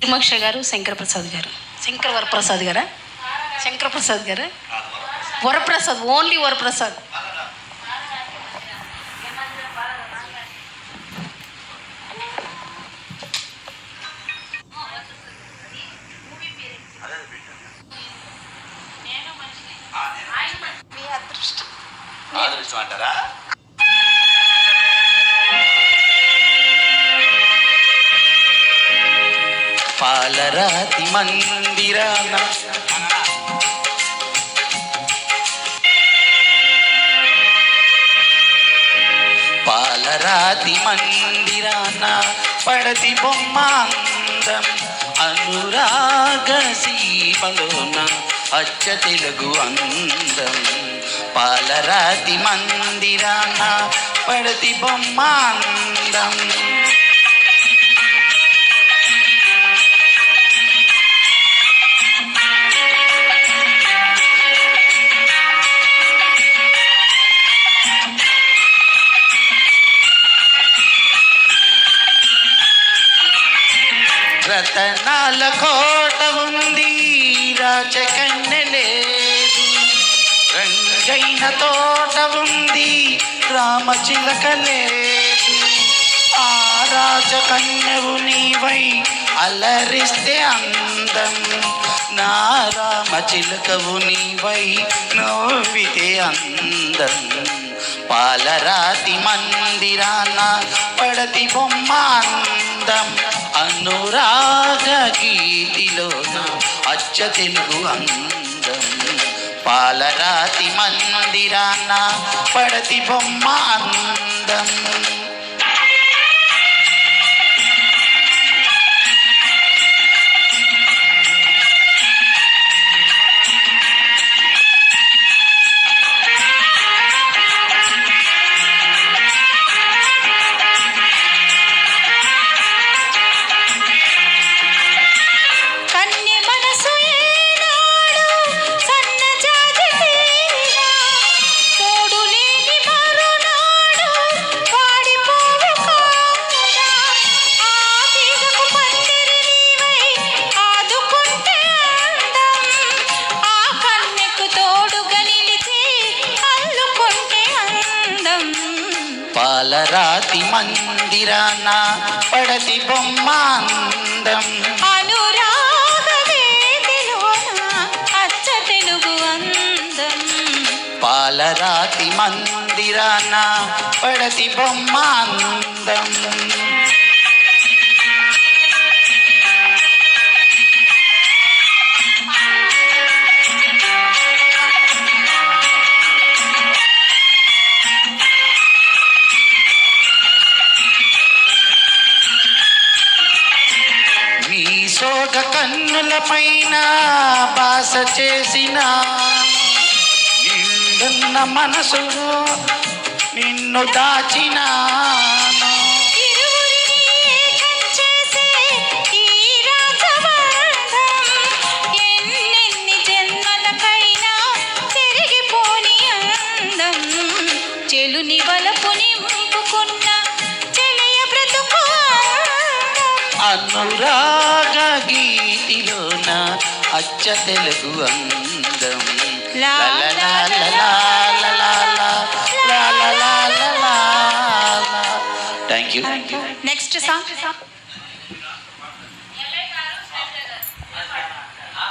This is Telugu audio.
తిమక్ష గారు, శంకరప్రసాద్ గారు, శంకర వరప్రసాద్ గారా, శంకరప్రసాద్ గారా, వరప్రసాద్, ఓన్లీ వరప్రసాద్. అదృష్టం అంటారా? పాలరాతి మందిరాన పాలరాతి మందిరాన పడతి బొమ్మ అందం అనురాగ సీమలోన అచ్చ తెలుగు అందం. పాలరాతి మందిరాన పడతి బొమ్మ అందం రతనాల కోట ఉంది, రాచకన్నెలేదు, రంగైన తోట ఉంది, రామచిలక లేదు. ఆ రాజకన్యవు నీవై అలరిస్తే అందం, నా రామచిలకవు నీవై నవ్వితే అందం. పాలరాతి మందిరాన పడతి బొమ్మ అందం అనురాగ గీతిలోన అచ్చ తెలుగు అందం. పాలరాతి మందిరాన పడతి బొమ్మ అందం. పాలరాతి మందిరాన పడతి బొమ్మ అందం అనురాగ వేదిలోన అచ్చ తెలుగు అందం. పాలరాతి మందిరాన పడతి బొమ్మ అందం. సోగ కన్నుల పైన బాస చేసిన నిండున్న మనసులో నిన్ను దాచిన చెలుని వలపుని ముంపుకున్న చెలియ బ్రతుకు అనురాగ గీతిలోన అచ్చ తెలుగు అందం. Thank you. Next song.